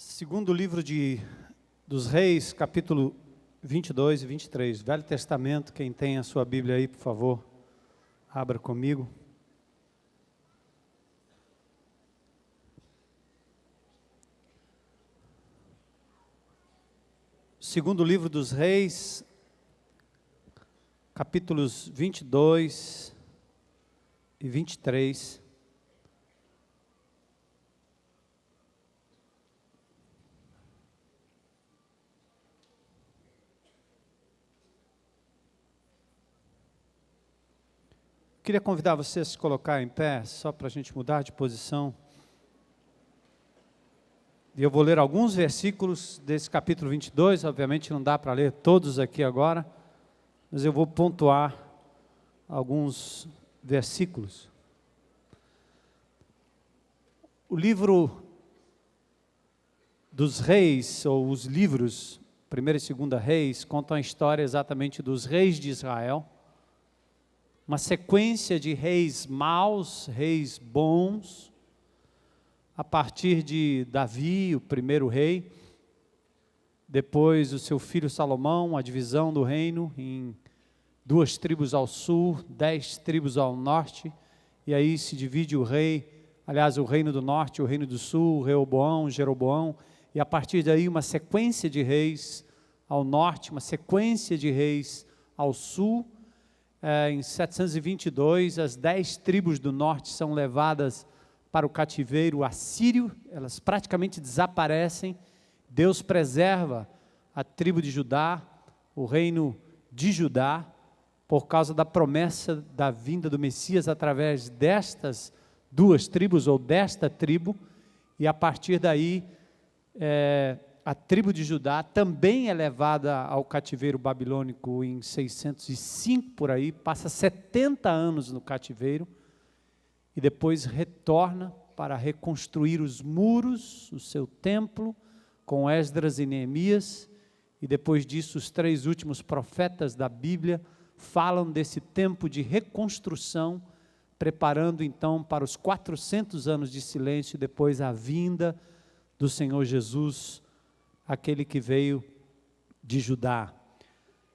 Segundo livro dos Reis, capítulo 22 e 23, Velho Testamento. Quem tem a sua Bíblia aí, por favor, abra comigo. Segundo livro dos Reis, capítulos 22 e 23. Queria convidar você a se colocar em pé, só para a gente mudar de posição. E eu vou ler alguns versículos desse capítulo 22, obviamente não dá para ler todos aqui agora, mas eu vou pontuar alguns versículos. O livro dos reis, ou os livros, 1ª e 2ª Reis, contam a história exatamente dos reis de Israel, uma sequência de reis maus, reis bons, a partir de Davi, o primeiro rei, depois o seu filho Salomão, a divisão do reino em 2 tribos ao sul, 10 tribos ao norte, e aí se divide o rei, aliás, o reino do norte, o reino do sul, Reoboão, Jeroboão, e a partir daí uma sequência de reis ao norte, uma sequência de reis ao sul. Em 722, as 10 tribos do norte são levadas para o cativeiro assírio, elas praticamente desaparecem. Deus preserva a tribo de Judá, o reino de Judá, por causa da promessa da vinda do Messias através destas 2 tribos, ou desta tribo, e a partir daí, a tribo de Judá também é levada ao cativeiro babilônico em 605 por aí, passa 70 anos no cativeiro, e depois retorna para reconstruir os muros, o seu templo, com Esdras e Neemias, e depois disso os 3 últimos profetas da Bíblia falam desse tempo de reconstrução, preparando então para os 400 anos de silêncio, depois a vinda do Senhor Jesus, aquele que veio de Judá.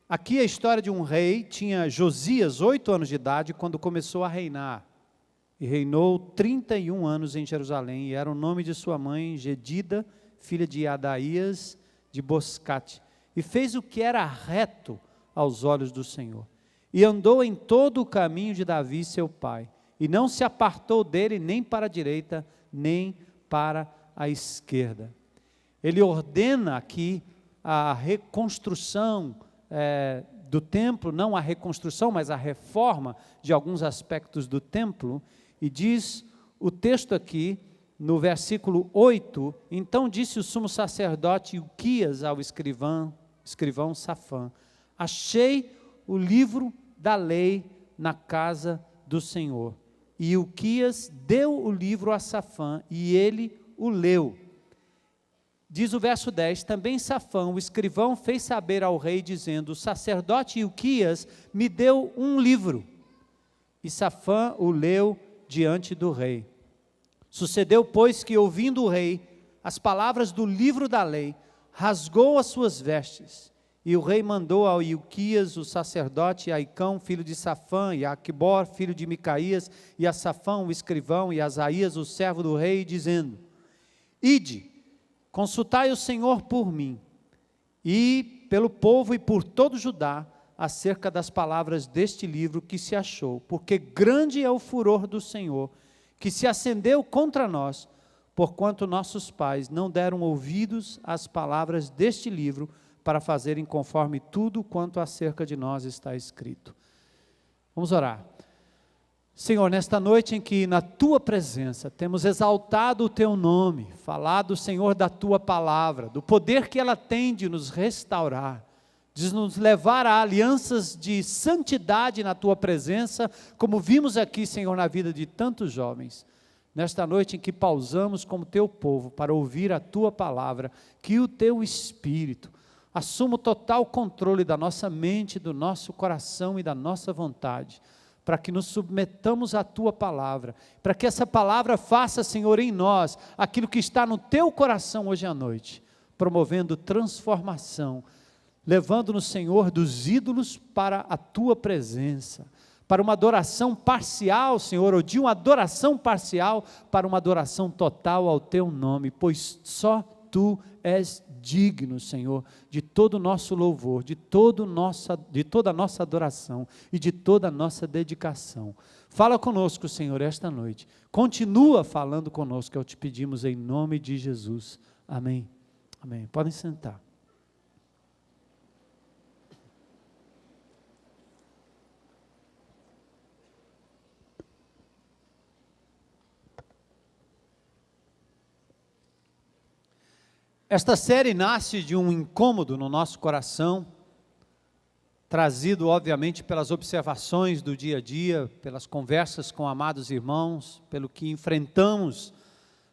Aqui a história de um rei. Tinha Josias 8 anos de idade quando começou a reinar, e reinou 31 anos em Jerusalém, e era o nome de sua mãe Jedida, filha de Adaías de Boscate, e fez o que era reto aos olhos do Senhor, e andou em todo o caminho de Davi seu pai, e não se apartou dele nem para a direita, nem para a esquerda. Ele ordena aqui a reconstrução do templo, não a reconstrução, mas a reforma de alguns aspectos do templo, e diz o texto aqui, no versículo 8, então disse o sumo sacerdote Ilquias ao escrivão Safã: achei o livro da lei na casa do Senhor. E Ilquias deu o livro a Safã, e ele o leu. Diz o verso 10, também Safã, o escrivão, fez saber ao rei, dizendo: o sacerdote Ilquias me deu um livro. E Safã o leu diante do rei. Sucedeu, pois, que ouvindo o rei as palavras do livro da lei, rasgou as suas vestes. E o rei mandou ao Ilquias, o sacerdote, a Aicão, filho de Safã, e a Aquibor, filho de Micaías, e a Safã, o escrivão, e a Asaías, o servo do rei, dizendo: ide, consultai o Senhor por mim, e pelo povo e por todo Judá, acerca das palavras deste livro que se achou, porque grande é o furor do Senhor, que se acendeu contra nós, porquanto nossos pais não deram ouvidos às palavras deste livro, para fazerem conforme tudo quanto acerca de nós está escrito. Vamos orar. Senhor, nesta noite em que na Tua presença temos exaltado o Teu nome, falado, Senhor, da Tua palavra, do poder que ela tem de nos restaurar, de nos levar a alianças de santidade na Tua presença, como vimos aqui, Senhor, na vida de tantos jovens. Nesta noite em que pausamos como Teu povo para ouvir a Tua palavra, que o Teu Espírito assuma o total controle da nossa mente, do nosso coração e da nossa vontade, para que nos submetamos à Tua palavra, para que essa palavra faça, Senhor, em nós, aquilo que está no Teu coração hoje à noite, promovendo transformação, levando-nos, Senhor, dos ídolos para a Tua presença, para uma adoração parcial, Senhor, ou de uma adoração parcial para uma adoração total ao Teu nome, pois só Tu és digno, Senhor, de todo o nosso louvor, de toda a nossa adoração e de toda a nossa dedicação. Fala conosco, Senhor, esta noite. Continua falando conosco, é o que te pedimos em nome de Jesus. Amém. Amém. Podem sentar. Esta série nasce de um incômodo no nosso coração, trazido obviamente pelas observações do dia a dia, pelas conversas com amados irmãos, pelo que enfrentamos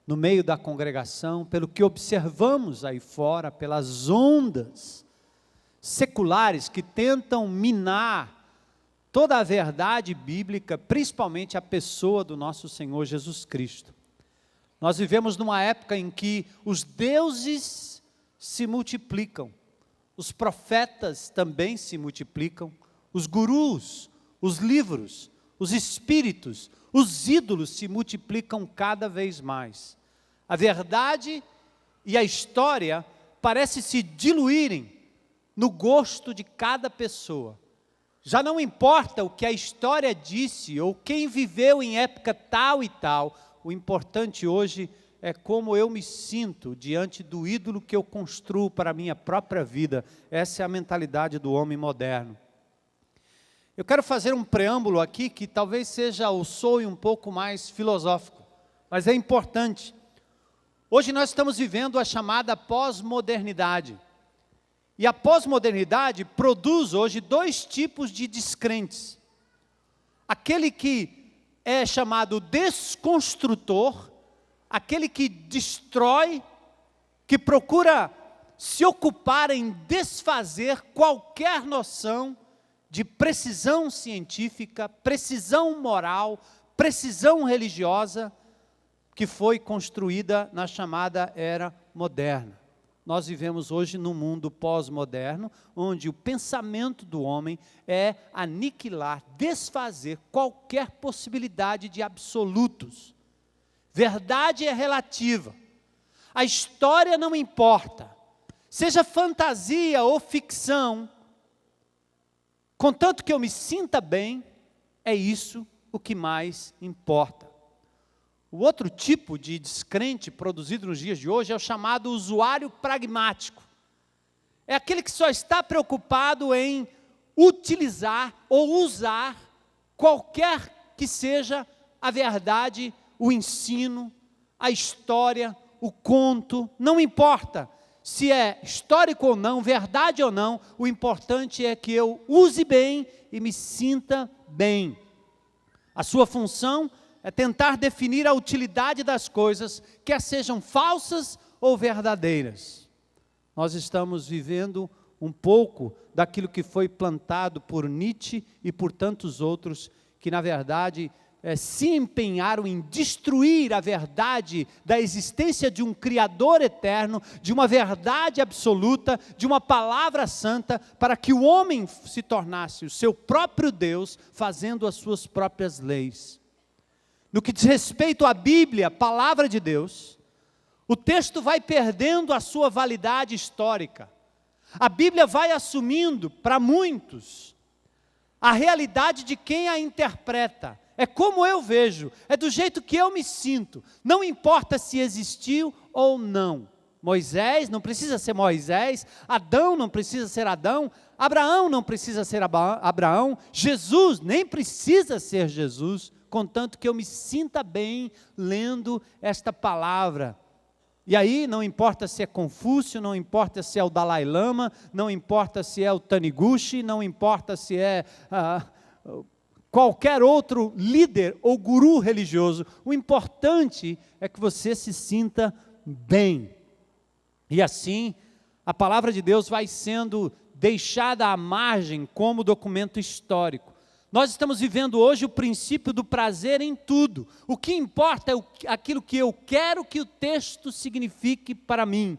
no meio da congregação, pelo que observamos aí fora, pelas ondas seculares que tentam minar toda a verdade bíblica, principalmente a pessoa do nosso Senhor Jesus Cristo. Nós vivemos numa época em que os deuses se multiplicam, os profetas também se multiplicam, os gurus, os livros, os espíritos, os ídolos se multiplicam cada vez mais. A verdade e a história parecem se diluírem no gosto de cada pessoa. Já não importa o que a história disse ou quem viveu em época tal e tal, o importante hoje é como eu me sinto diante do ídolo que eu construo para a minha própria vida. Essa é a mentalidade do homem moderno. Eu quero fazer um preâmbulo aqui que talvez seja ou soe um pouco mais filosófico, mas é importante. Hoje nós estamos vivendo a chamada pós-modernidade. E a pós-modernidade produz hoje dois tipos de descrentes. Aquele que é chamado desconstrutor, aquele que destrói, que procura se ocupar em desfazer qualquer noção de precisão científica, precisão moral, precisão religiosa, que foi construída na chamada era moderna. Nós vivemos hoje num mundo pós-moderno, onde o pensamento do homem é aniquilar, desfazer qualquer possibilidade de absolutos. Verdade é relativa. A história não importa. Seja fantasia ou ficção, contanto que eu me sinta bem, é isso o que mais importa. O outro tipo de descrente produzido nos dias de hoje é o chamado usuário pragmático. É aquele que só está preocupado em utilizar ou usar qualquer que seja a verdade, o ensino, a história, o conto, não importa se é histórico ou não, verdade ou não, o importante é que eu use bem e me sinta bem. A sua função é tentar definir a utilidade das coisas, quer sejam falsas ou verdadeiras. Nós estamos vivendo um pouco daquilo que foi plantado por Nietzsche e por tantos outros, que na verdade se empenharam em destruir a verdade da existência de um Criador eterno, de uma verdade absoluta, de uma palavra santa, para que o homem se tornasse o seu próprio Deus, fazendo as suas próprias leis. No que diz respeito à Bíblia, palavra de Deus, o texto vai perdendo a sua validade histórica. A Bíblia vai assumindo, para muitos, a realidade de quem a interpreta. É como eu vejo, é do jeito que eu me sinto. Não importa se existiu ou não. Moisés não precisa ser Moisés, Adão não precisa ser Adão, Abraão não precisa ser Abraão, Jesus nem precisa ser Jesus, contanto que eu me sinta bem lendo esta palavra. E aí não importa se é Confúcio, não importa se é o Dalai Lama, não importa se é o Taniguchi, não importa se é qualquer outro líder ou guru religioso, o importante é que você se sinta bem. E assim, a palavra de Deus vai sendo deixada à margem como documento histórico. Nós estamos vivendo hoje o princípio do prazer em tudo. O que importa é aquilo que eu quero que o texto signifique para mim.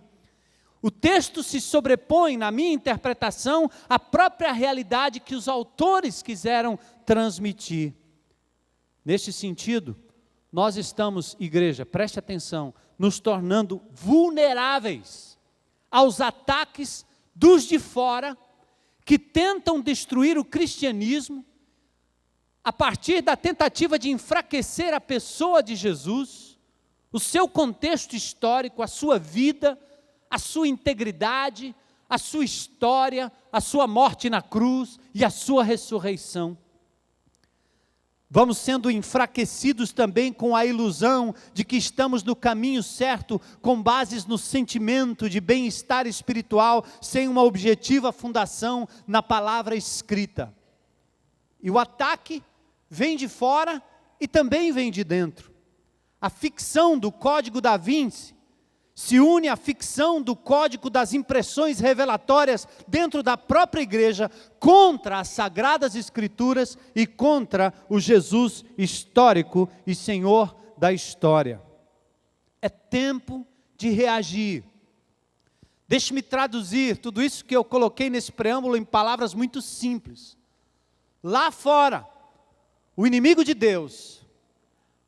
O texto se sobrepõe, na minha interpretação, à própria realidade que os autores quiseram transmitir. Neste sentido, nós estamos, igreja, preste atenção, nos tornando vulneráveis aos ataques dos de fora, que tentam destruir o cristianismo, a partir da tentativa de enfraquecer a pessoa de Jesus, o seu contexto histórico, a sua vida, a sua integridade, a sua história, a sua morte na cruz e a sua ressurreição. Vamos sendo enfraquecidos também com a ilusão de que estamos no caminho certo, com bases no sentimento de bem-estar espiritual, sem uma objetiva fundação na palavra escrita. E o ataque vem de fora e também vem de dentro. A ficção do Código da Vinci se une à ficção do Código das Impressões Revelatórias dentro da própria igreja, contra as Sagradas Escrituras e contra o Jesus histórico e Senhor da história. É tempo de reagir. Deixe-me traduzir tudo isso que eu coloquei nesse preâmbulo em palavras muito simples. Lá fora, o inimigo de Deus,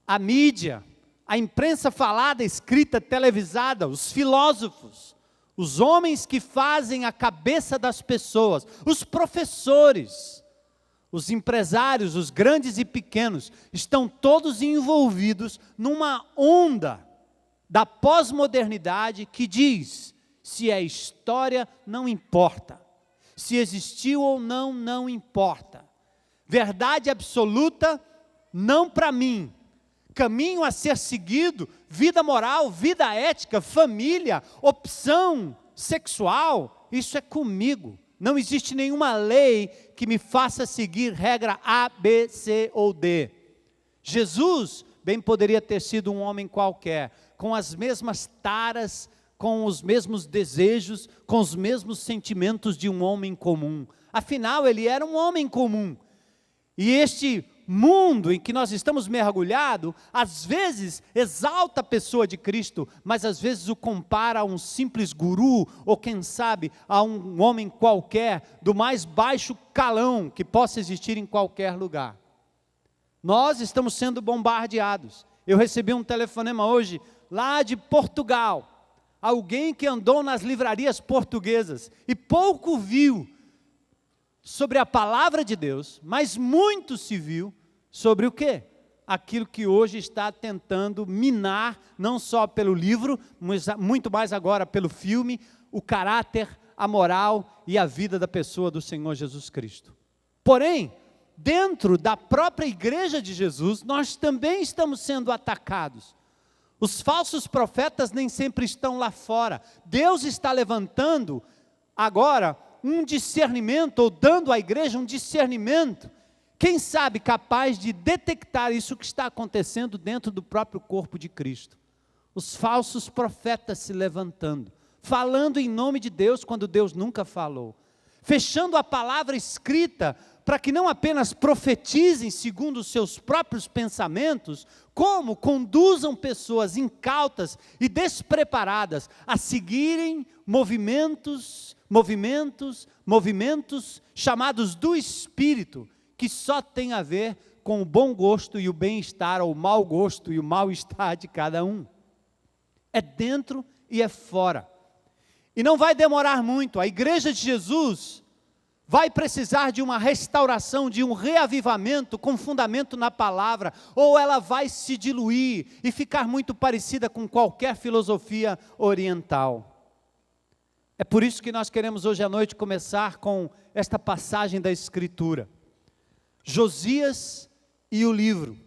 a mídia, a imprensa falada, escrita, televisada, os filósofos, os homens que fazem a cabeça das pessoas, os professores, os empresários, os grandes e pequenos, estão todos envolvidos numa onda da pós-modernidade que diz: se é história, não importa. Se existiu ou não, não importa. Verdade absoluta, não para mim. Caminho a ser seguido, vida moral, vida ética, família, opção sexual, isso é comigo. Não existe nenhuma lei que me faça seguir regra A, B, C ou D. Jesus bem poderia ter sido um homem qualquer, com as mesmas taras, com os mesmos desejos, com os mesmos sentimentos de um homem comum. Afinal, ele era um homem comum. E este mundo em que nós estamos mergulhados, às vezes exalta a pessoa de Cristo, mas às vezes o compara a um simples guru, ou quem sabe, a um homem qualquer, do mais baixo calão que possa existir em qualquer lugar. Nós estamos sendo bombardeados. Eu recebi um telefonema hoje, lá de Portugal, alguém que andou nas livrarias portuguesas, e pouco viu sobre a palavra de Deus, mas muito se viu sobre o quê? Aquilo que hoje está tentando minar, não só pelo livro, mas muito mais agora pelo filme, o caráter, a moral e a vida da pessoa do Senhor Jesus Cristo. Porém, dentro da própria igreja de Jesus, nós também estamos sendo atacados. Os falsos profetas nem sempre estão lá fora. Deus está levantando agora um discernimento, ou dando à igreja um discernimento, quem sabe capaz de detectar isso que está acontecendo dentro do próprio corpo de Cristo. Os falsos profetas se levantando, falando em nome de Deus quando Deus nunca falou, fechando a palavra escrita para que não apenas profetizem segundo os seus próprios pensamentos, como conduzam pessoas incautas e despreparadas a seguirem movimentos chamados do Espírito, que só tem a ver com o bom gosto e o bem-estar, ou o mau gosto e o mal-estar de cada um. É dentro e é fora. E não vai demorar muito, a igreja de Jesus vai precisar de uma restauração, de um reavivamento com fundamento na palavra, ou ela vai se diluir e ficar muito parecida com qualquer filosofia oriental. É por isso que nós queremos hoje à noite começar com esta passagem da Escritura. Josias e o livro.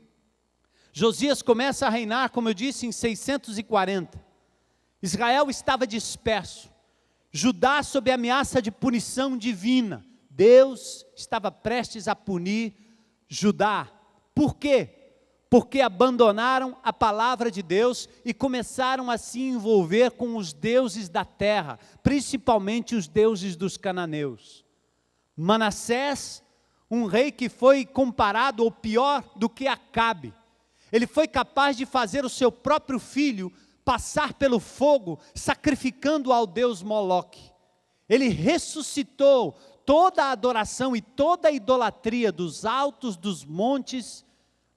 Josias começa a reinar, como eu disse, em 640. Israel estava disperso. Judá sob ameaça de punição divina. Deus estava prestes a punir Judá. Por quê? Porque abandonaram a palavra de Deus e começaram a se envolver com os deuses da terra, principalmente os deuses dos cananeus. Manassés, Um rei que foi comparado, ou pior, do que Acabe. Ele foi capaz de fazer o seu próprio filho passar pelo fogo, sacrificando ao deus Moloque. Ele ressuscitou toda a adoração e toda a idolatria dos altos dos montes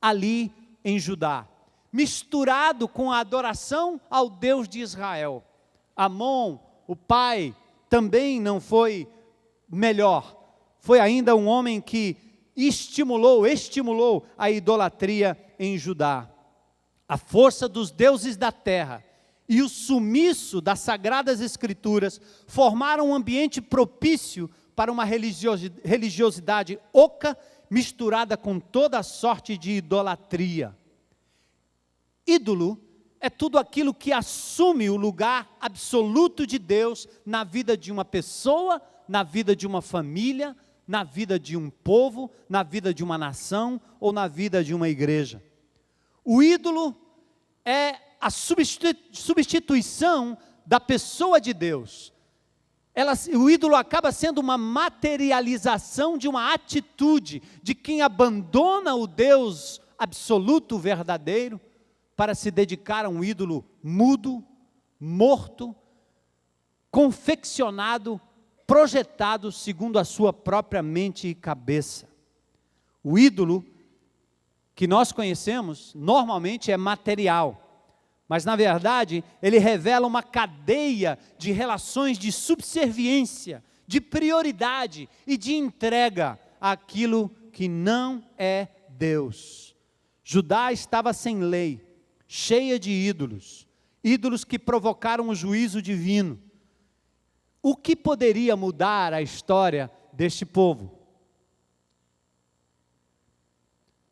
ali em Judá, misturado com a adoração ao Deus de Israel. Amon, o pai, também não foi melhor. Foi ainda um homem que estimulou a idolatria em Judá. A força dos deuses da terra e o sumiço das sagradas escrituras formaram um ambiente propício para uma religiosidade oca, misturada com toda sorte de idolatria. Ídolo é tudo aquilo que assume o lugar absoluto de Deus na vida de uma pessoa, na vida de uma família, na vida de um povo, na vida de uma nação ou na vida de uma igreja. O ídolo é a substituição da pessoa de Deus. O ídolo acaba sendo uma materialização de uma atitude de quem abandona o Deus absoluto, verdadeiro, para se dedicar a um ídolo mudo, morto, confeccionado, projetado segundo a sua própria mente e cabeça. O ídolo que nós conhecemos normalmente é material, mas na verdade ele revela uma cadeia de relações de subserviência, de prioridade e de entrega àquilo que não é Deus. Judá estava sem lei, cheia de ídolos, ídolos que provocaram o juízo divino. O que poderia mudar a história deste povo?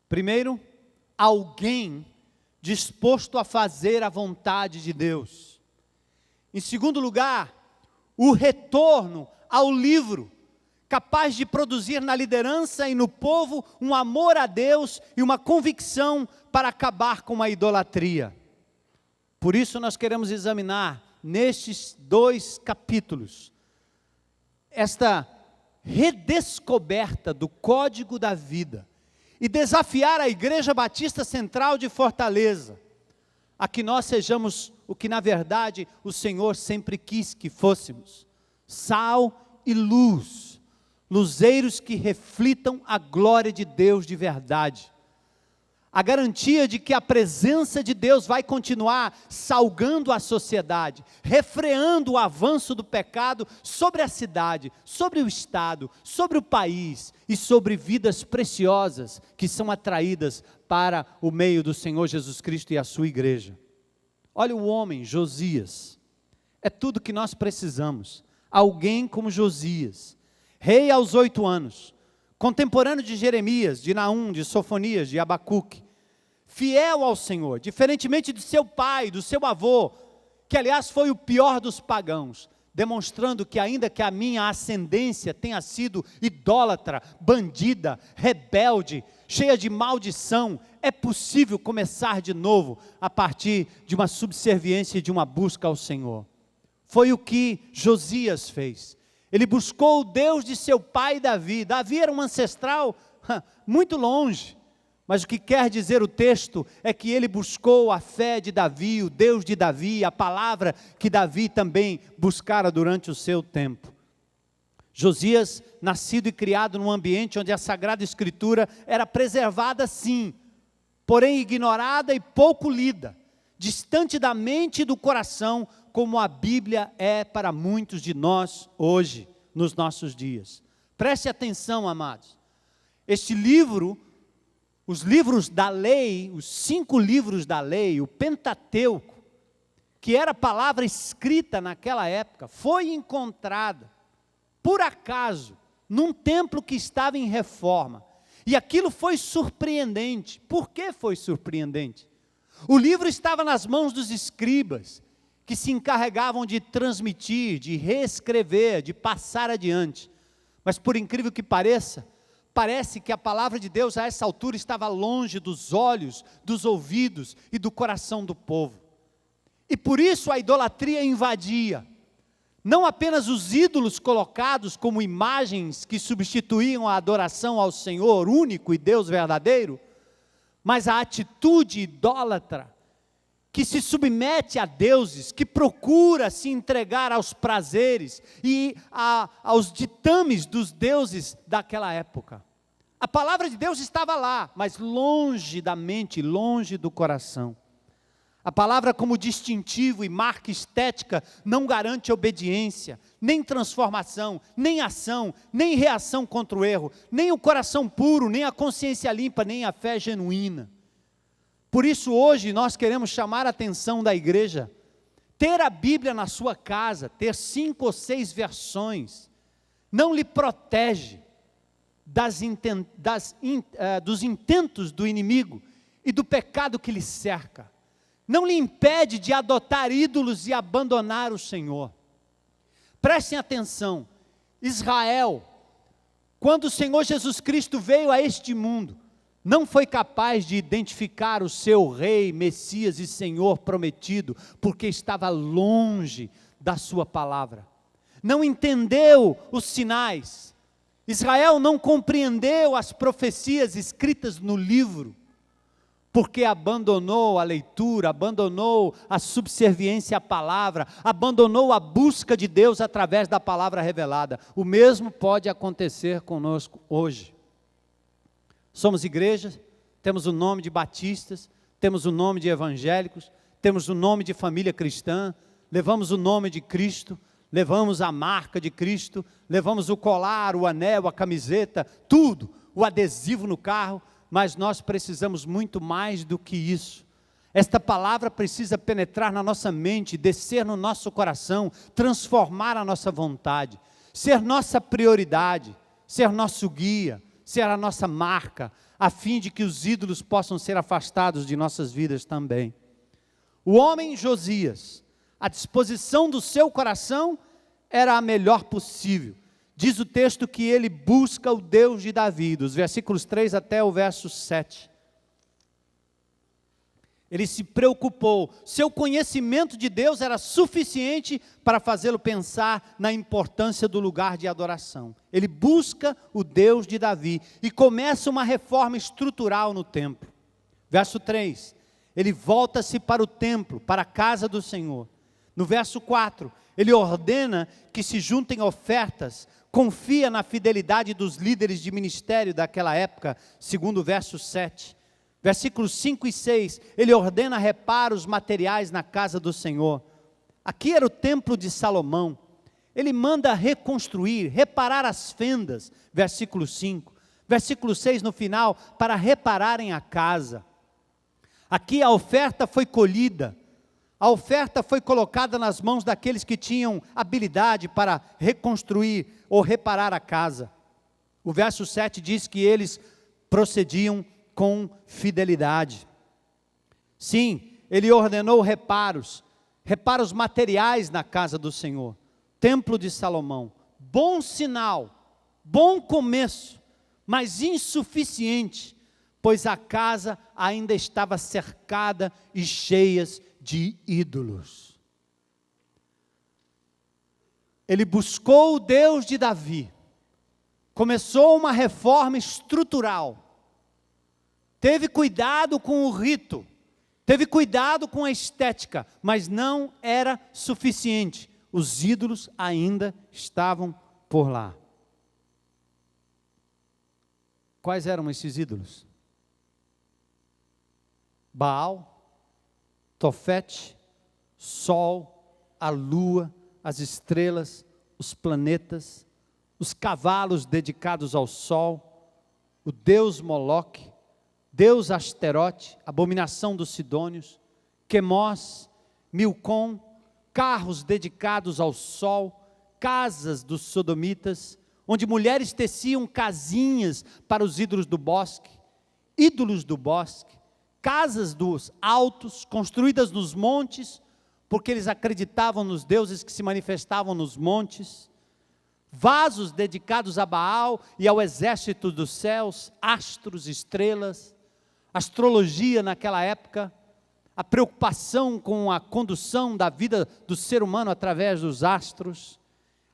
Primeiro, alguém disposto a fazer a vontade de Deus. Em segundo lugar, o retorno ao livro, capaz de produzir na liderança e no povo um amor a Deus e uma convicção para acabar com a idolatria. Por isso nós queremos examinar nestes 2 capítulos esta redescoberta do código da vida e desafiar a Igreja Batista Central de Fortaleza a que nós sejamos o que na verdade o Senhor sempre quis que fôssemos: sal e luz, luzeiros que reflitam a glória de Deus de verdade. A garantia de que a presença de Deus vai continuar salgando a sociedade, refreando o avanço do pecado sobre a cidade, sobre o estado, sobre o país e sobre vidas preciosas que são atraídas para o meio do Senhor Jesus Cristo e a sua igreja. Olha o homem, Josias, é tudo que nós precisamos. Alguém como Josias, rei aos 8 anos, contemporâneo de Jeremias, de Naum, de Sofonias, de Abacuque, fiel ao Senhor, diferentemente de seu pai, do seu avô, que aliás foi o pior dos pagãos, demonstrando que ainda que a minha ascendência tenha sido idólatra, bandida, rebelde, cheia de maldição, é possível começar de novo a partir de uma subserviência e de uma busca ao Senhor. Foi o que Josias fez. Ele buscou o Deus de seu pai Davi. Davi era um ancestral muito longe, mas o que quer dizer o texto é que ele buscou a fé de Davi, o Deus de Davi, a palavra que Davi também buscara durante o seu tempo. Josias, nascido e criado num ambiente onde a Sagrada Escritura era preservada sim, porém ignorada e pouco lida, distante da mente e do coração, como a Bíblia é para muitos de nós hoje, nos nossos dias. Preste atenção, amados. Este livro, os livros da lei, os 5 livros da lei, o Pentateuco, que era a palavra escrita naquela época, foi encontrada, por acaso, num templo que estava em reforma. E aquilo foi surpreendente. Por que foi surpreendente? O livro estava nas mãos dos escribas, que se encarregavam de transmitir, de reescrever, de passar adiante. Mas por incrível que pareça, parece que a palavra de Deus a essa altura estava longe dos olhos, dos ouvidos e do coração do povo. E por isso a idolatria invadia. não apenas os ídolos colocados como imagens que substituíam a adoração ao Senhor único e Deus verdadeiro, mas a atitude idólatra, que se submete a deuses, que procura se entregar aos prazeres e aos ditames dos deuses daquela época. A palavra de Deus estava lá, mas longe da mente, longe do coração. A palavra como distintivo e marca estética não garante obediência, nem transformação, nem ação, nem reação contra o erro, nem o coração puro, nem a consciência limpa, nem a fé genuína. Por isso hoje nós queremos chamar a atenção da igreja. Ter a Bíblia na sua casa, ter 5 ou 6 versões, não lhe protege dos intentos do inimigo e do pecado que lhe cerca. Não lhe impede de adotar ídolos e abandonar o Senhor. Prestem atenção, Israel, quando o Senhor Jesus Cristo veio a este mundo, não foi capaz de identificar o seu rei, Messias e Senhor prometido, porque estava longe da sua palavra. Não entendeu os sinais. Israel não compreendeu as profecias escritas no livro, porque abandonou a leitura, abandonou a subserviência à palavra, abandonou a busca de Deus através da palavra revelada. O mesmo pode acontecer conosco hoje. Somos igreja, temos o nome de batistas, temos o nome de evangélicos, temos o nome de família cristã, levamos o nome de Cristo, levamos a marca de Cristo, levamos o colar, o anel, a camiseta, tudo, o adesivo no carro, mas nós precisamos muito mais do que isso. Esta palavra precisa penetrar na nossa mente, descer no nosso coração, transformar a nossa vontade, ser nossa prioridade, ser nosso guia, ser a nossa marca, a fim de que os ídolos possam ser afastados de nossas vidas também. O homem Josias, a disposição do seu coração era a melhor possível. Diz o texto que ele busca o Deus de Davi, dos versículos 3 até o verso 7. Ele se preocupou, seu conhecimento de Deus era suficiente para fazê-lo pensar na importância do lugar de adoração. Ele busca o Deus de Davi e começa uma reforma estrutural no templo. Verso 3, ele volta-se para o templo, para a casa do Senhor. No verso 4, ele ordena que se juntem ofertas, confia na fidelidade dos líderes de ministério daquela época, segundo o verso 7. Versículos 5 e 6, ele ordena reparos materiais na casa do Senhor. Aqui era o templo de Salomão. Ele manda reconstruir, reparar as fendas, versículo 5. Versículo 6 no final, para repararem a casa. Aqui a oferta foi colhida. A oferta foi colocada nas mãos daqueles que tinham habilidade para reconstruir ou reparar a casa. O verso 7 diz que eles procediam com fidelidade. Sim, ele ordenou reparos materiais na casa do Senhor. Templo de Salomão, bom sinal, bom começo, mas insuficiente, pois a casa ainda estava cercada e cheia de ídolos. Ele buscou o Deus de Davi, começou uma reforma estrutural, teve cuidado com o rito, teve cuidado com a estética, mas não era suficiente, os ídolos ainda estavam por lá. Quais eram esses ídolos? Baal, Tofete, Sol, a lua, as estrelas, os planetas, os cavalos dedicados ao Sol, o deus Moloque, Deus Asterote, abominação dos Sidônios, Quemós, Milcom, carros dedicados ao Sol, casas dos Sodomitas, onde mulheres teciam casinhas para os ídolos do bosque, casas dos altos, construídas nos montes, porque eles acreditavam nos deuses que se manifestavam nos montes, vasos dedicados a Baal e ao exército dos céus, astros, estrelas, astrologia naquela época, a preocupação com a condução da vida do ser humano através dos astros.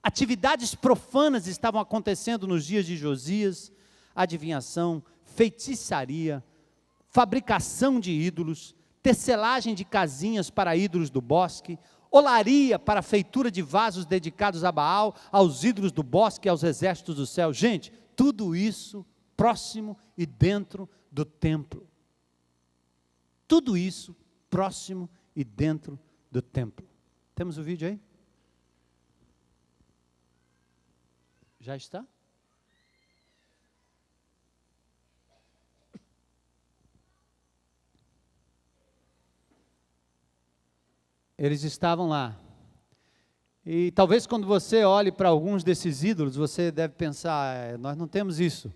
Atividades profanas estavam acontecendo nos dias de Josias, adivinhação, feitiçaria, fabricação de ídolos, tecelagem de casinhas para ídolos do bosque, olaria para a feitura de vasos dedicados a Baal, aos ídolos do bosque e aos exércitos do céu. Gente, tudo isso próximo e dentro do templo. Tudo isso próximo e dentro do templo. Temos o vídeo aí? Já está? Eles estavam lá. E talvez quando você olhe para alguns desses ídolos, você deve pensar, nós não temos isso.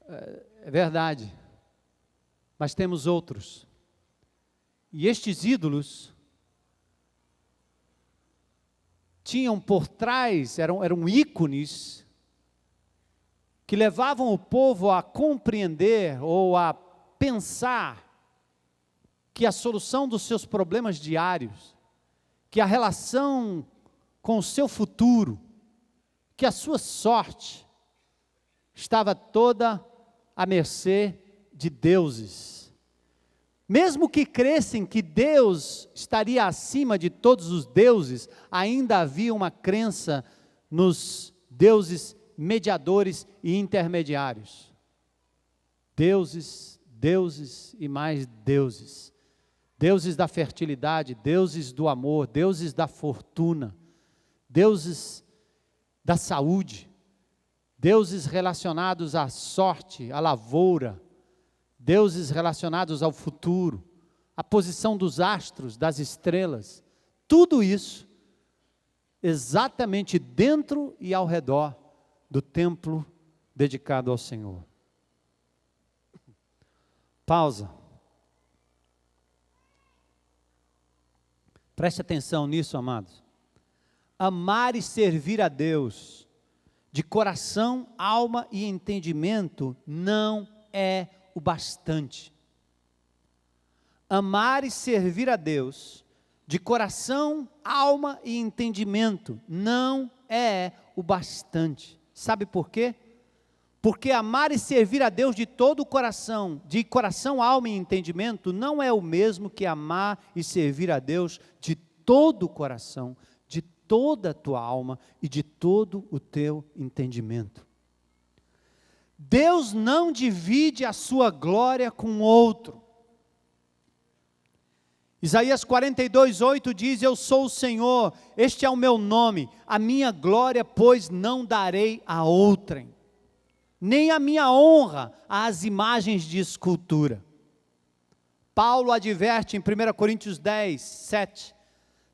É verdade. Mas temos outros. E estes ídolos tinham por trás, eram ícones que levavam o povo a compreender ou a pensar que a solução dos seus problemas diários, que a relação com o seu futuro, que a sua sorte estava toda à mercê de deuses. Mesmo que crescem que Deus estaria acima de todos os deuses, ainda havia uma crença nos deuses mediadores e intermediários. Deuses, deuses e mais deuses. Deuses da fertilidade, deuses do amor, deuses da fortuna, deuses da saúde, deuses relacionados à sorte, à lavoura, deuses relacionados ao futuro, à posição dos astros, das estrelas, tudo isso exatamente dentro e ao redor do templo dedicado ao Senhor. Pausa. Preste atenção nisso, amados. Amar e servir a Deus de coração, alma e entendimento não é o bastante. Amar e servir a Deus de coração, alma e entendimento não é o bastante. Sabe por quê? Porque amar e servir a Deus de todo o coração, de coração, alma e entendimento, não é o mesmo que amar e servir a Deus de todo o coração, de toda a tua alma e de todo o teu entendimento. Deus não divide a sua glória com outro. Isaías 42:8 diz: eu sou o Senhor, este é o meu nome, a minha glória, pois, não darei a outrem, nem a minha honra às imagens de escultura. Paulo adverte em 1 Coríntios 10:7,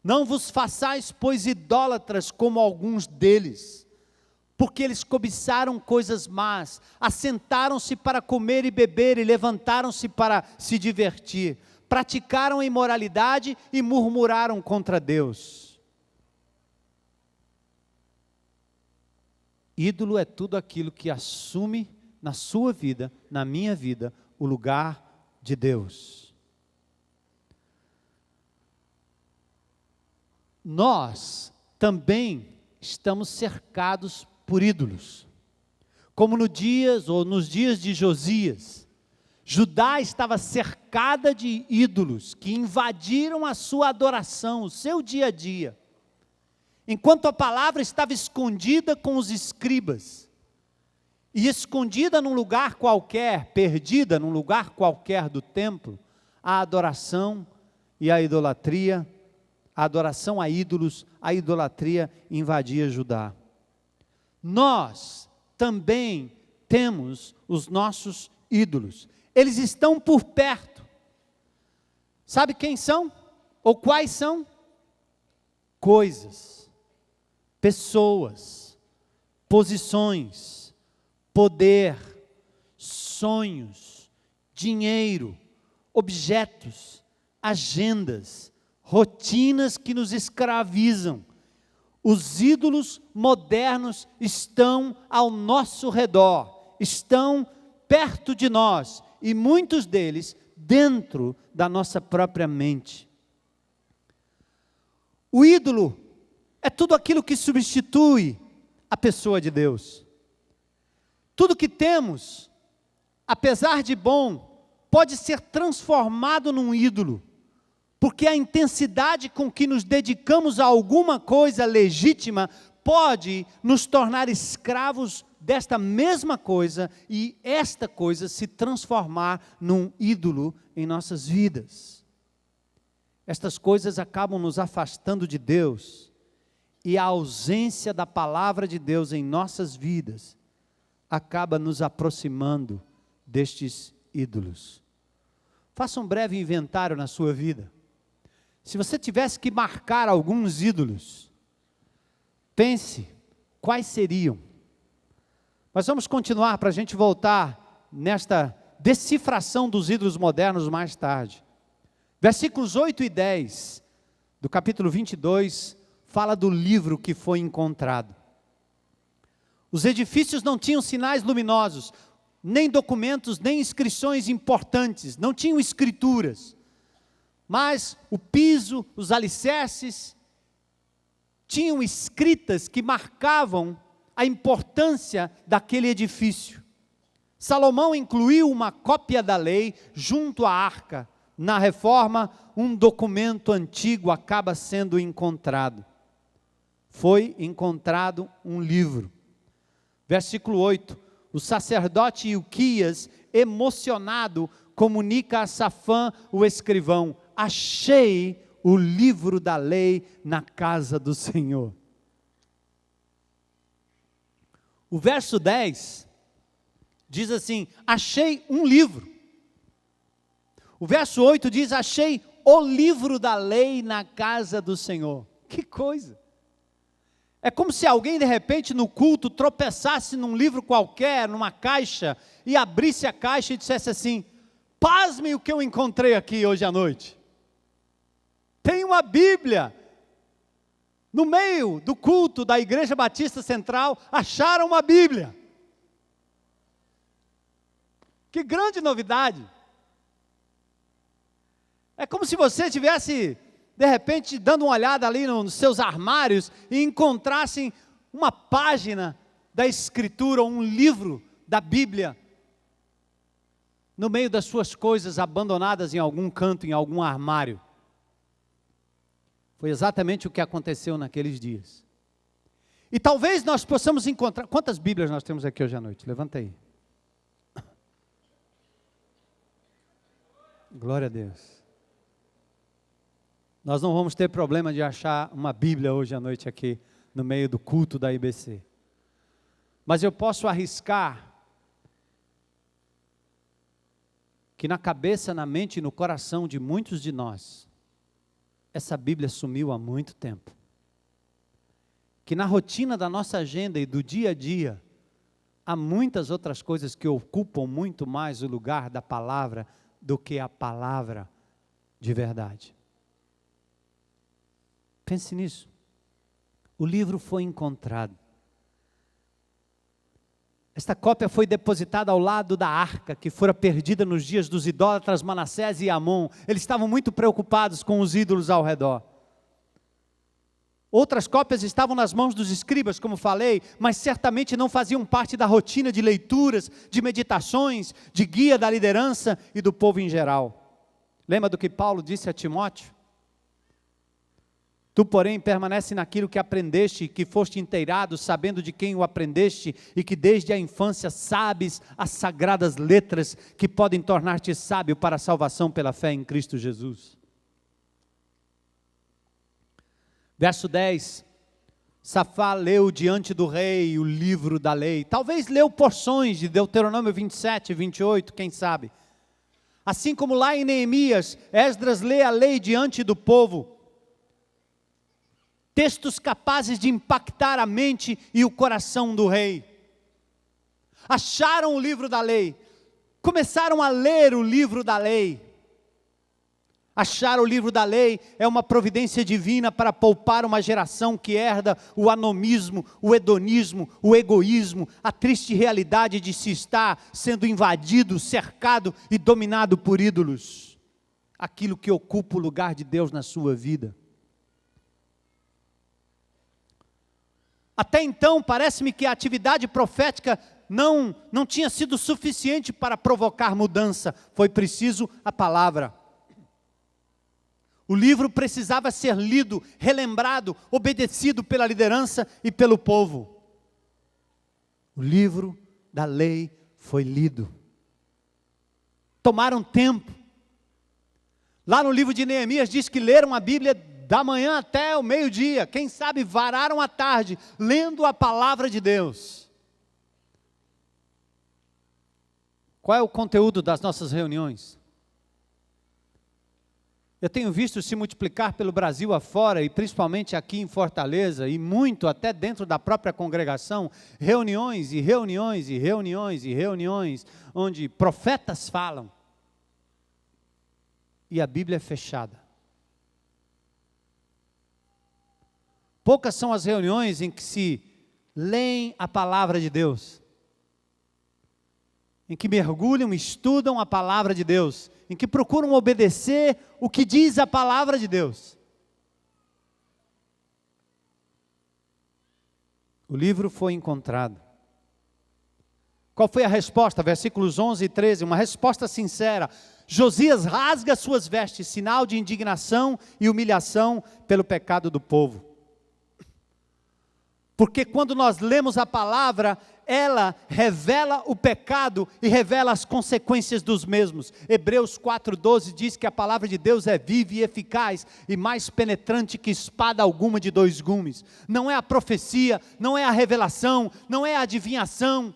não vos façais, pois, idólatras como alguns deles, porque eles cobiçaram coisas más, assentaram-se para comer e beber e levantaram-se para se divertir, praticaram a imoralidade e murmuraram contra Deus. Ídolo é tudo aquilo que assume na sua vida, na minha vida, o lugar de Deus. Nós também estamos cercados por ídolos, como nos dias de Josias. Judá estava cercada de ídolos que invadiram a sua adoração, o seu dia a dia. Enquanto a palavra estava escondida com os escribas, e escondida num lugar qualquer, perdida num lugar qualquer do templo, a adoração e a idolatria, a adoração a ídolos, a idolatria invadia Judá. Nós também temos os nossos ídolos. Eles estão por perto. Sabe quem são? Ou quais são? Coisas, pessoas, posições, poder, sonhos, dinheiro, objetos, agendas, rotinas que nos escravizam. Os ídolos modernos estão ao nosso redor, estão perto de nós, e muitos deles dentro da nossa própria mente. O ídolo é tudo aquilo que substitui a pessoa de Deus. Tudo que temos, apesar de bom, pode ser transformado num ídolo, porque a intensidade com que nos dedicamos a alguma coisa legítima pode nos tornar escravos desta mesma coisa e esta coisa se transformar num ídolo em nossas vidas. Estas coisas acabam nos afastando de Deus e a ausência da palavra de Deus em nossas vidas acaba nos aproximando destes ídolos. Faça um breve inventário na sua vida. Se você tivesse que marcar alguns ídolos, pense quais seriam. Mas vamos continuar para a gente voltar nesta decifração dos ídolos modernos mais tarde. Versículos 8 e 10 do capítulo 22 fala do livro que foi encontrado. Os edifícios não tinham sinais luminosos, nem documentos, nem inscrições importantes, não tinham escrituras. Mas o piso, os alicerces, tinham escritas que marcavam a importância daquele edifício. Salomão incluiu uma cópia da lei junto à arca. Na reforma, um documento antigo acaba sendo encontrado. Foi encontrado um livro. Versículo 8. O sacerdote Ilquias, emocionado, comunica a Safã, o escrivão: achei o livro da lei na casa do Senhor. O verso 10 diz assim: achei um livro. O verso 8 diz: achei o livro da lei na casa do Senhor. Que coisa! É como se alguém de repente no culto tropeçasse num livro qualquer, numa caixa, e abrisse a caixa e dissesse assim: pasme o que eu encontrei aqui hoje à noite. Tem uma Bíblia. No meio do culto da Igreja Batista Central, acharam uma Bíblia. Que grande novidade. É como se você estivesse, de repente, dando uma olhada ali nos seus armários e encontrassem uma página da Escritura, um livro da Bíblia, no meio das suas coisas abandonadas em algum canto, em algum armário. Foi exatamente o que aconteceu naqueles dias. E talvez nós possamos encontrar... Quantas Bíblias nós temos aqui hoje à noite? Levanta aí. Glória a Deus. Nós não vamos ter problema de achar uma Bíblia hoje à noite aqui, no meio do culto da IBC. Mas eu posso arriscar que na cabeça, na mente e no coração de muitos de nós, essa Bíblia sumiu há muito tempo. Que na rotina da nossa agenda e do dia a dia, há muitas outras coisas que ocupam muito mais o lugar da palavra do que a palavra de verdade. Pense nisso. O livro foi encontrado. Esta cópia foi depositada ao lado da arca, que fora perdida nos dias dos idólatras Manassés e Amon. Eles estavam muito preocupados com os ídolos ao redor. Outras cópias estavam nas mãos dos escribas, como falei, mas certamente não faziam parte da rotina de leituras, de meditações, de guia da liderança e do povo em geral. Lembra do que Paulo disse a Timóteo? Tu, porém, permanece naquilo que aprendeste, que foste inteirado, sabendo de quem o aprendeste, e que desde a infância sabes as sagradas letras que podem tornar-te sábio para a salvação pela fé em Cristo Jesus. Verso 10, Safá leu diante do rei o livro da lei, talvez leu porções de Deuteronômio 27, 28, quem sabe. Assim como lá em Neemias, Esdras lê a lei diante do povo, textos capazes de impactar a mente e o coração do rei. Acharam o livro da lei, começaram a ler o livro da lei. Achar o livro da lei é uma providência divina para poupar uma geração que herda o anomismo, o hedonismo, o egoísmo, a triste realidade de se estar sendo invadido, cercado e dominado por ídolos. Aquilo que ocupa o lugar de Deus na sua vida. Até então, parece-me que a atividade profética não tinha sido suficiente para provocar mudança. Foi preciso a palavra. O livro precisava ser lido, relembrado, obedecido pela liderança e pelo povo. O livro da lei foi lido. Tomaram tempo. Lá no livro de Neemias diz que leram a Bíblia da manhã até o meio-dia. Quem sabe vararam a tarde, lendo a palavra de Deus. Qual é o conteúdo das nossas reuniões? Eu tenho visto se multiplicar pelo Brasil afora, e principalmente aqui em Fortaleza, e muito até dentro da própria congregação, reuniões e reuniões e reuniões e reuniões, onde profetas falam, e a Bíblia é fechada. Poucas são as reuniões em que se leem a palavra de Deus, em que mergulham, estudam a palavra de Deus, em que procuram obedecer o que diz a palavra de Deus. O livro foi encontrado. Qual foi a resposta? Versículos 11 e 13, uma resposta sincera. Josias rasga suas vestes, sinal de indignação e humilhação pelo pecado do povo. Porque quando nós lemos a palavra, ela revela o pecado e revela as consequências dos mesmos. Hebreus 4:12 diz que a palavra de Deus é viva e eficaz e mais penetrante que espada alguma de dois gumes. Não é a profecia, não é a revelação, não é a adivinhação.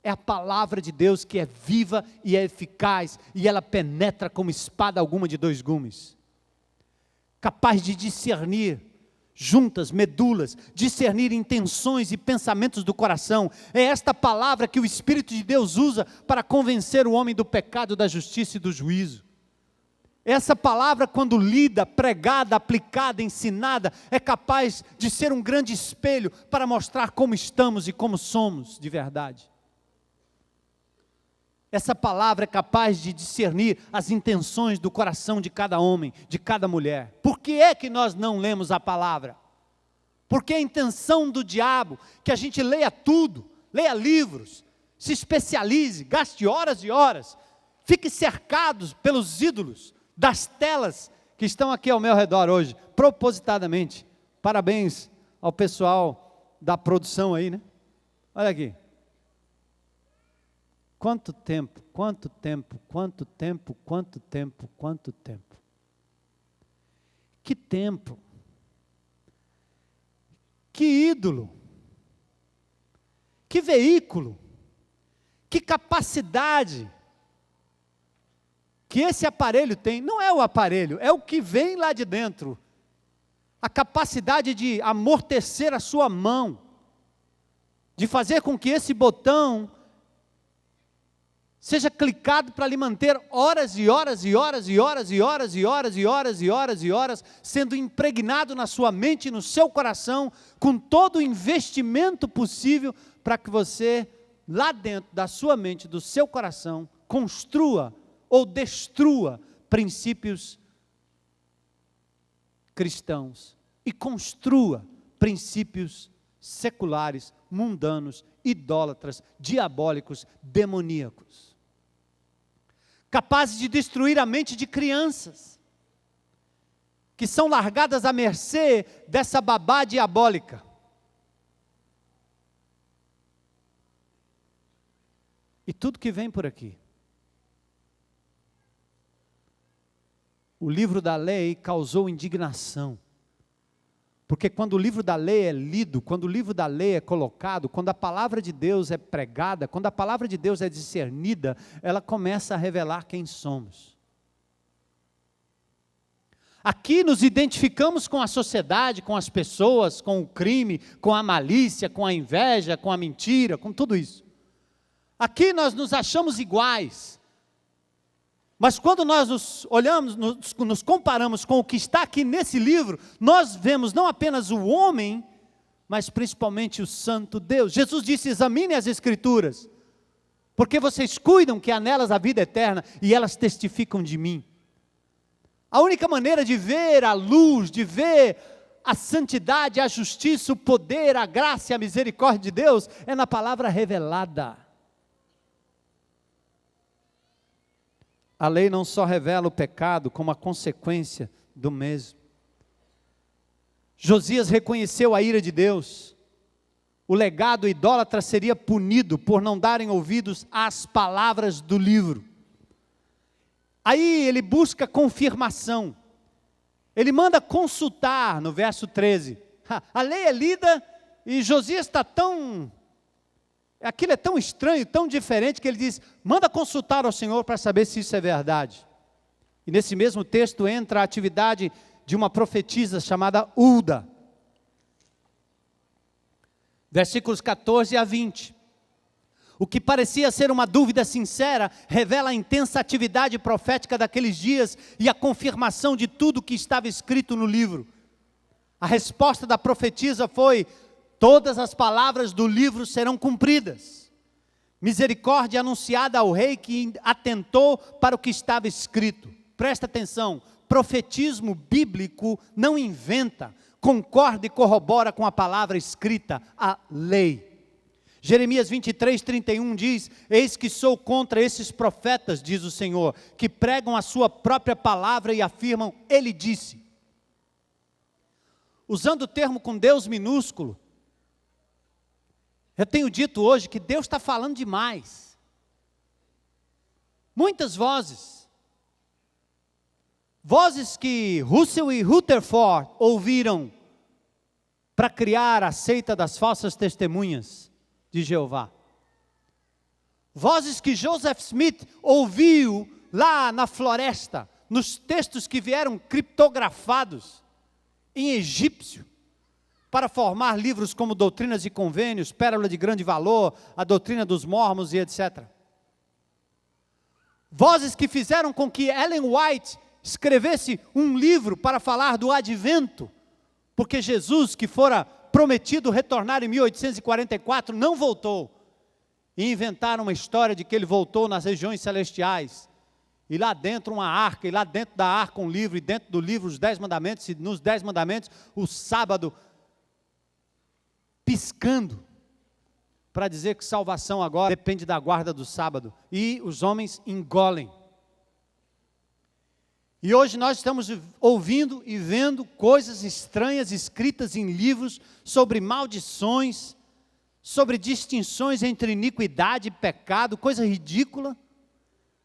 É a palavra de Deus que é viva e é eficaz e ela penetra como espada alguma de dois gumes. Capaz de discernir juntas, medulas, discernir intenções e pensamentos do coração. É esta palavra que o Espírito de Deus usa para convencer o homem do pecado, da justiça e do juízo. Essa palavra, quando lida, pregada, aplicada, ensinada, é capaz de ser um grande espelho para mostrar como estamos e como somos de verdade. Essa palavra é capaz de discernir as intenções do coração de cada homem, de cada mulher. Por que é que nós não lemos a palavra? Porque a intenção do diabo, que a gente leia tudo, leia livros, se especialize, gaste horas e horas, fique cercados pelos ídolos, das telas que estão aqui ao meu redor hoje, propositadamente. Parabéns ao pessoal da produção aí, né? Olha aqui. Quanto tempo, quanto tempo, quanto tempo, quanto tempo, quanto tempo. Que tempo. Que ídolo. Que veículo. Que capacidade que esse aparelho tem. Não é o aparelho, é o que vem lá de dentro. A capacidade de amortecer a sua mão. De fazer com que esse botão seja clicado para lhe manter horas e horas e horas e horas e horas e horas e horas e horas e horas, sendo impregnado na sua mente e no seu coração, com todo o investimento possível, para que você, lá dentro da sua mente, do seu coração, construa ou destrua princípios cristãos e construa princípios seculares, mundanos, idólatras, diabólicos, demoníacos. Capazes de destruir a mente de crianças, que são largadas à mercê dessa babá diabólica. E tudo que vem por aqui. O livro da lei causou indignação. Porque quando o livro da lei é lido, quando o livro da lei é colocado, quando a palavra de Deus é pregada, quando a palavra de Deus é discernida, ela começa a revelar quem somos. Aqui nos identificamos com a sociedade, com as pessoas, com o crime, com a malícia, com a inveja, com a mentira, com tudo isso. Aqui nós nos achamos iguais. Mas quando nós nos olhamos, nos comparamos com o que está aqui nesse livro, nós vemos não apenas o homem, mas principalmente o santo Deus. Jesus disse: examinem as Escrituras, porque vocês cuidam que há nelas a vida eterna, e elas testificam de mim. A única maneira de ver a luz, de ver a santidade, a justiça, o poder, a graça e a misericórdia de Deus, é na palavra revelada. A lei não só revela o pecado, como a consequência do mesmo. Josias reconheceu a ira de Deus. O legado idólatra seria punido por não darem ouvidos às palavras do livro. Aí ele busca confirmação. Ele manda consultar no verso 13. A lei é lida e Josias está aquilo é tão estranho, tão diferente, que ele diz: manda consultar ao Senhor para saber se isso é verdade. E nesse mesmo texto entra a atividade de uma profetisa chamada Hulda. Versículos 14 a 20. O que parecia ser uma dúvida sincera, revela a intensa atividade profética daqueles dias e a confirmação de tudo que estava escrito no livro. A resposta da profetisa foi: todas as palavras do livro serão cumpridas. Misericórdia anunciada ao rei que atentou para o que estava escrito. Presta atenção, profetismo bíblico não inventa, concorda e corrobora com a palavra escrita, a lei. Jeremias 23, 31 diz: eis que sou contra esses profetas, diz o Senhor, que pregam a sua própria palavra e afirmam: ele disse. Usando o termo com Deus minúsculo, eu tenho dito hoje que Deus está falando demais. Muitas vozes que Russell e Rutherford ouviram para criar a seita das falsas testemunhas de Jeová. Vozes que Joseph Smith ouviu lá na floresta, nos textos que vieram criptografados em egípcio, para formar livros como Doutrinas e Convênios, Pérola de Grande Valor, a Doutrina dos Mormons e etc. Vozes que fizeram com que Ellen White escrevesse um livro para falar do advento, porque Jesus, que fora prometido retornar em 1844, não voltou. E inventaram uma história de que ele voltou nas regiões celestiais. E lá dentro uma arca, e lá dentro da arca um livro, e dentro do livro os 10 mandamentos, e nos 10 mandamentos o sábado piscando, para dizer que salvação agora depende da guarda do sábado. E os homens engolem. E hoje nós estamos ouvindo e vendo coisas estranhas escritas em livros sobre maldições, sobre distinções entre iniquidade e pecado, coisa ridícula,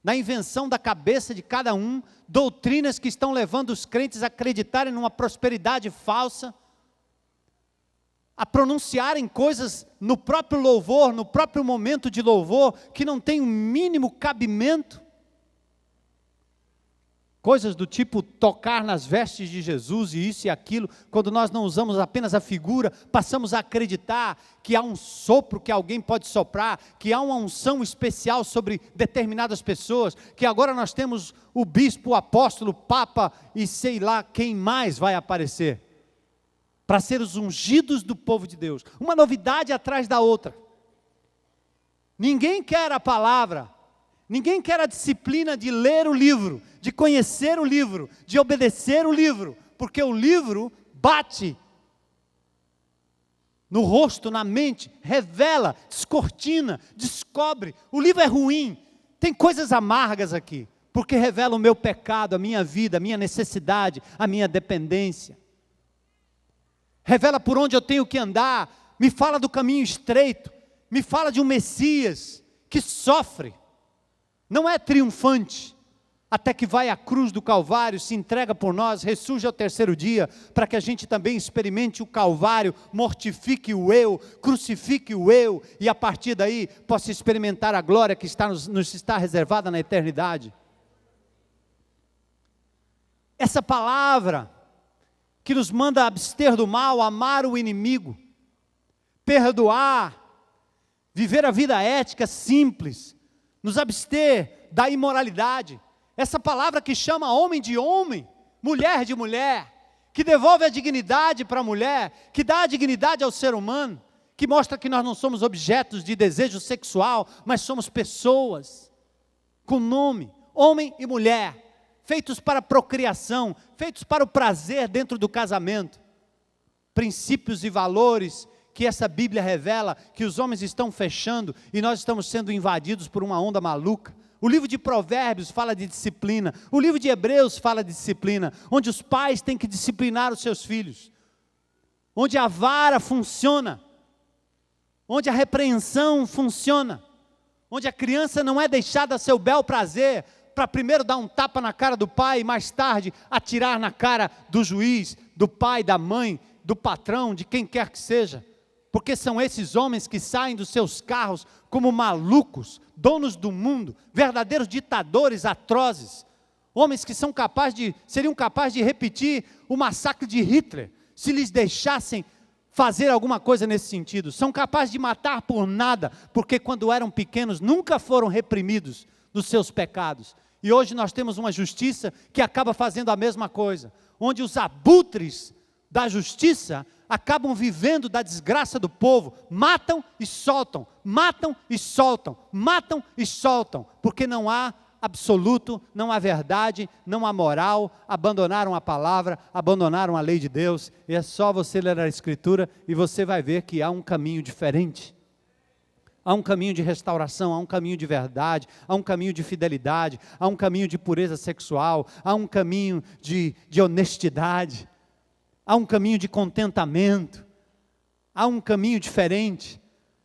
na invenção da cabeça de cada um, doutrinas que estão levando os crentes a acreditarem numa prosperidade falsa, a pronunciarem coisas no próprio louvor, no próprio momento de louvor, que não tem o mínimo cabimento. Coisas do tipo tocar nas vestes de Jesus e isso e aquilo, quando nós não usamos apenas a figura, passamos a acreditar que há um sopro que alguém pode soprar, que há uma unção especial sobre determinadas pessoas, que agora nós temos o bispo, o apóstolo, o papa e sei lá quem mais vai aparecer, para ser os ungidos do povo de Deus, uma novidade atrás da outra. Ninguém quer a palavra, ninguém quer a disciplina de ler o livro, de conhecer o livro, de obedecer o livro, porque o livro bate no rosto, na mente, revela, descortina, descobre. O livro é ruim, tem coisas amargas aqui, porque revela o meu pecado, a minha vida, a minha necessidade, a minha dependência. Revela por onde eu tenho que andar, me fala do caminho estreito, me fala de um Messias que sofre, não é triunfante, até que vai à cruz do Calvário, se entrega por nós, ressurge ao terceiro dia, para que a gente também experimente o Calvário, mortifique o eu, crucifique o eu, e a partir daí possa experimentar a glória que nos está reservada na eternidade. Essa palavra que nos manda abster do mal, amar o inimigo, perdoar, viver a vida ética simples, nos abster da imoralidade, essa palavra que chama homem de homem, mulher de mulher, que devolve a dignidade para a mulher, que dá a dignidade ao ser humano, que mostra que nós não somos objetos de desejo sexual, mas somos pessoas com nome, homem e mulher, feitos para a procriação, feitos para o prazer dentro do casamento. Princípios e valores que essa Bíblia revela, que os homens estão fechando e nós estamos sendo invadidos por uma onda maluca. O livro de Provérbios fala de disciplina, o livro de Hebreus fala de disciplina, onde os pais têm que disciplinar os seus filhos, onde a vara funciona, onde a repreensão funciona, onde a criança não é deixada a seu bel prazer, para primeiro dar um tapa na cara do pai e mais tarde atirar na cara do juiz, do pai, da mãe, do patrão, de quem quer que seja, porque são esses homens que saem dos seus carros como malucos, donos do mundo, verdadeiros ditadores atrozes, homens que seriam capazes de repetir o massacre de Hitler, se lhes deixassem fazer alguma coisa nesse sentido. São capazes de matar por nada, porque quando eram pequenos nunca foram reprimidos dos seus pecados. E hoje nós temos uma justiça que acaba fazendo a mesma coisa, onde os abutres da justiça acabam vivendo da desgraça do povo, matam e soltam, matam e soltam, matam e soltam, porque não há absoluto, não há verdade, não há moral, abandonaram a palavra, abandonaram a lei de Deus, e é só você ler a Escritura e você vai ver que há um caminho diferente. Há um caminho de restauração, há um caminho de verdade, há um caminho de fidelidade, há um caminho de pureza sexual, há um caminho de honestidade, há um caminho de contentamento, há um caminho diferente.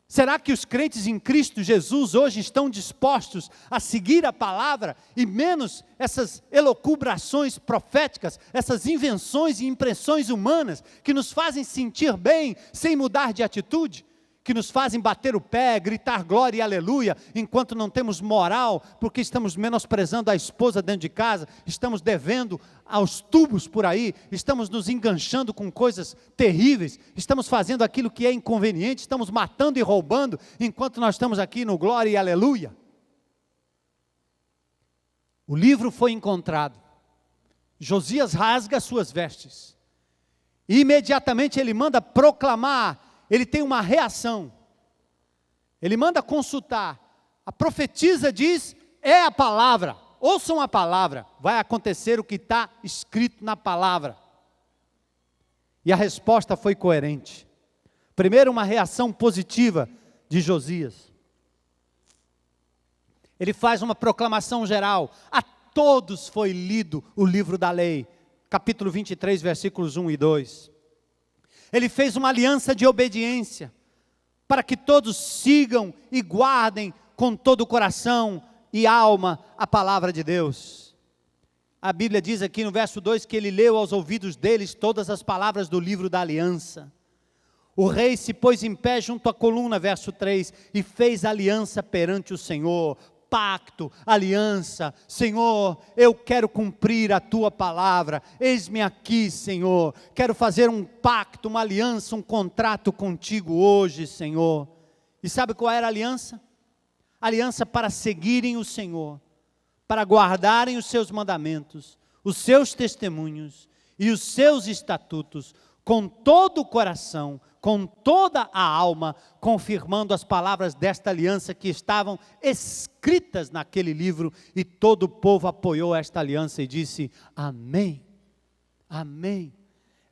Será que os crentes em Cristo Jesus hoje estão dispostos a seguir a palavra e menos essas elucubrações proféticas, essas invenções e impressões humanas que nos fazem sentir bem sem mudar de atitude? Que nos fazem bater o pé, gritar glória e aleluia, enquanto não temos moral, porque estamos menosprezando a esposa dentro de casa, estamos devendo aos tubos por aí, estamos nos enganchando com coisas terríveis, estamos fazendo aquilo que é inconveniente, estamos matando e roubando, enquanto nós estamos aqui no glória e aleluia. O livro foi encontrado, Josias rasga suas vestes, e imediatamente ele manda proclamar. Ele tem uma reação, ele manda consultar, a profetisa diz, é a palavra, ouçam a palavra, vai acontecer o que está escrito na palavra. E a resposta foi coerente. Primeiro, uma reação positiva de Josias. Ele faz uma proclamação geral, a todos foi lido o livro da lei, capítulo 23, versículos 1 e 2. Ele fez uma aliança de obediência, para que todos sigam e guardem com todo o coração e alma a palavra de Deus. A Bíblia diz aqui no verso 2 que ele leu aos ouvidos deles todas as palavras do livro da aliança. O rei se pôs em pé junto à coluna, verso 3, e fez aliança perante o Senhor. Pacto, aliança, Senhor, eu quero cumprir a tua palavra, eis-me aqui, Senhor, quero fazer um pacto, uma aliança, um contrato contigo hoje, Senhor. E sabe qual era a aliança? Aliança para seguirem o Senhor, para guardarem os seus mandamentos, os seus testemunhos e os seus estatutos, com todo o coração, com toda a alma, confirmando as palavras desta aliança que estavam escritas naquele livro, e todo o povo apoiou esta aliança e disse, amém, amém.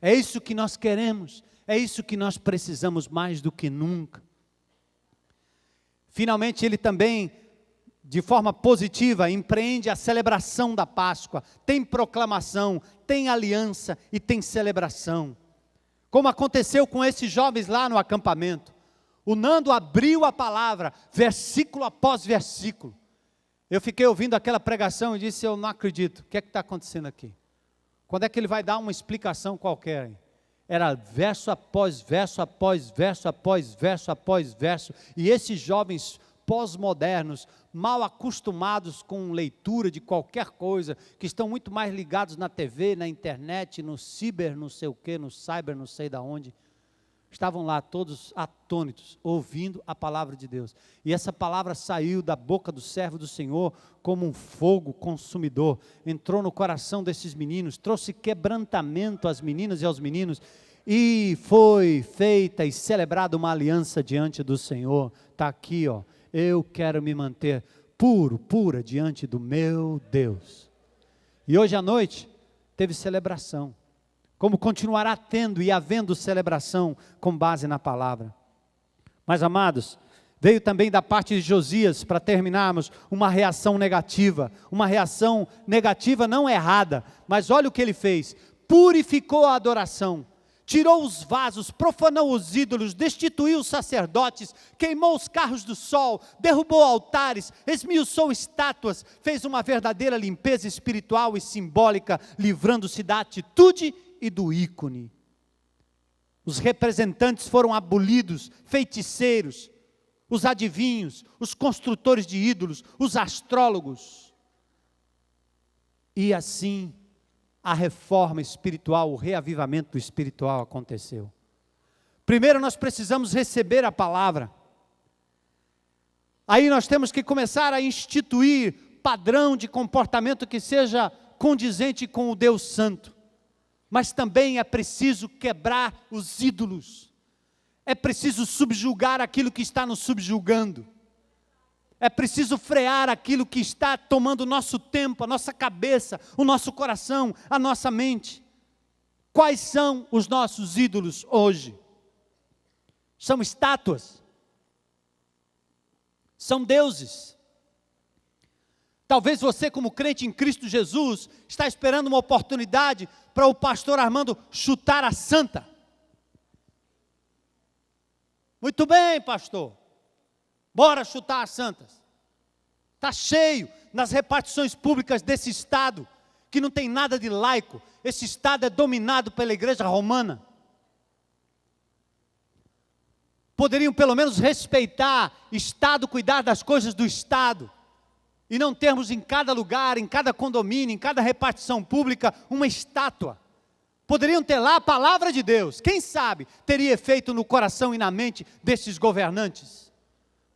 É isso que nós queremos, é isso que nós precisamos mais do que nunca. Finalmente ele também, de forma positiva, empreende a celebração da Páscoa, tem proclamação, tem aliança e tem celebração. Como aconteceu com esses jovens lá no acampamento. O Nando abriu a palavra, versículo após versículo. Eu fiquei ouvindo aquela pregação e disse, eu não acredito, o que é que está acontecendo aqui? Quando é que ele vai dar uma explicação qualquer? Era verso após verso, após verso, após verso, após verso. E esses jovens pós-modernos, mal acostumados com leitura de qualquer coisa, que estão muito mais ligados na TV, na internet, no ciber, não sei o que, no cyber, não sei da onde, estavam lá todos atônitos, ouvindo a palavra de Deus. E essa palavra saiu da boca do servo do Senhor como um fogo consumidor. Entrou no coração desses meninos, trouxe quebrantamento às meninas e aos meninos. E foi feita e celebrada uma aliança diante do Senhor. Está aqui, ó. Eu quero me manter pura diante do meu Deus. E hoje à noite teve celebração. Como continuará tendo e havendo celebração com base na palavra. Mas, amados, veio também da parte de Josias, para terminarmos, uma reação negativa não errada, mas olha o que ele fez: purificou a adoração, tirou os vasos, profanou os ídolos, destituiu os sacerdotes, queimou os carros do sol, derrubou altares, esmiuçou estátuas, fez uma verdadeira limpeza espiritual e simbólica, livrando-se da atitude e do ícone. Os representantes foram abolidos, feiticeiros, os adivinhos, os construtores de ídolos, os astrólogos. E assim a reforma espiritual, o reavivamento espiritual aconteceu. Primeiro nós precisamos receber a palavra. Aí nós temos que começar a instituir padrão de comportamento que seja condizente com o Deus Santo. Mas também é preciso quebrar os ídolos. É preciso subjugar aquilo que está nos subjugando. É preciso frear aquilo que está tomando o nosso tempo, a nossa cabeça, o nosso coração, a nossa mente. Quais são os nossos ídolos hoje? São estátuas. São deuses. Talvez você, como crente em Cristo Jesus, está esperando uma oportunidade para o pastor Armando chutar a santa. Muito bem, pastor. Bora chutar as santas. Está cheio nas repartições públicas desse Estado, que não tem nada de laico. Esse Estado é dominado pela igreja romana. Poderiam pelo menos respeitar Estado, cuidar das coisas do Estado. E não termos em cada lugar, em cada condomínio, em cada repartição pública, uma estátua. Poderiam ter lá a palavra de Deus. Quem sabe teria efeito no coração e na mente desses governantes.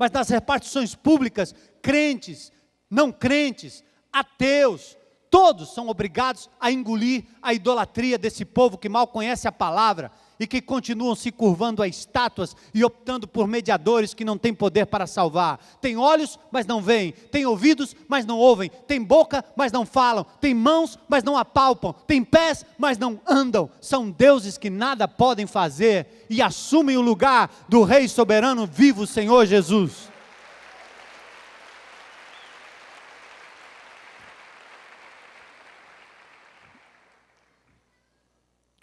Mas nas repartições públicas, crentes, não crentes, ateus, todos são obrigados a engolir a idolatria desse povo que mal conhece a palavra e que continuam se curvando a estátuas e optando por mediadores que não têm poder para salvar. Tem olhos, mas não veem. Tem ouvidos, mas não ouvem. Tem boca, mas não falam. Tem mãos, mas não apalpam. Tem pés, mas não andam. São deuses que nada podem fazer e assumem o lugar do Rei soberano vivo, Senhor Jesus.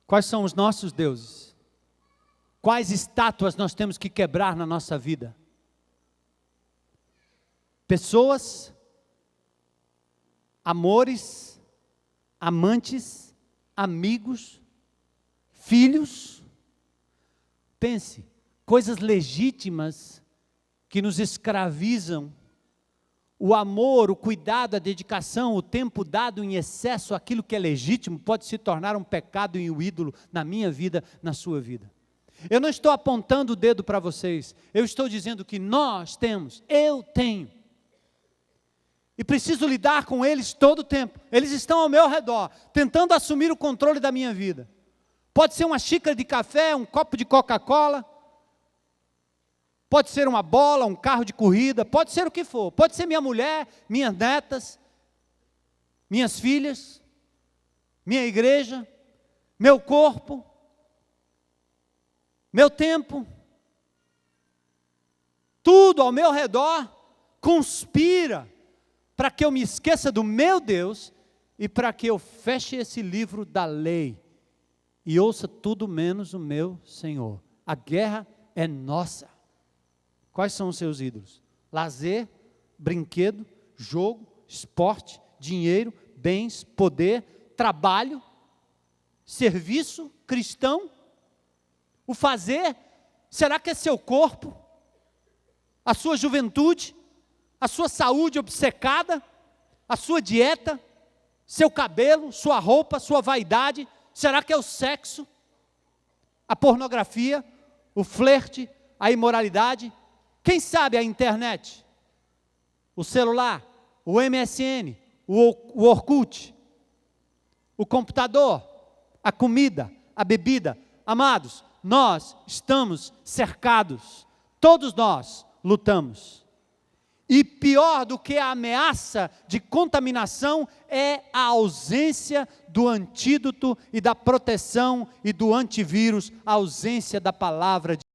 Quais são os nossos deuses? Quais estátuas nós temos que quebrar na nossa vida? Pessoas, amores, amantes, amigos, filhos. Pense, coisas legítimas que nos escravizam. O amor, o cuidado, a dedicação, o tempo dado em excesso àquilo que é legítimo pode se tornar um pecado e um ídolo na minha vida, na sua vida. Eu não estou apontando o dedo para vocês, eu estou dizendo que nós temos, eu tenho. E preciso lidar com eles todo o tempo. Eles estão ao meu redor, tentando assumir o controle da minha vida. Pode ser uma xícara de café, um copo de Coca-Cola. Pode ser uma bola, um carro de corrida, pode ser o que for. Pode ser minha mulher, minhas netas, minhas filhas, minha igreja, meu corpo, meu tempo. Tudo ao meu redor conspira para que eu me esqueça do meu Deus e para que eu feche esse livro da lei e ouça tudo menos o meu Senhor. A guerra é nossa. Quais são os seus ídolos? Lazer, brinquedo, jogo, esporte, dinheiro, bens, poder, trabalho, serviço cristão? O fazer? Será que é seu corpo? A sua juventude? A sua saúde obcecada? A sua dieta? Seu cabelo? Sua roupa? Sua vaidade? Será que é o sexo? A pornografia? o flerte, a imoralidade, quem sabe a internet, o celular, o MSN, o Orkut, o computador, a comida, a bebida. Amados, nós estamos cercados, todos nós lutamos. E pior do que a ameaça de contaminação é a ausência do antídoto e da proteção e do antivírus, a ausência da palavra de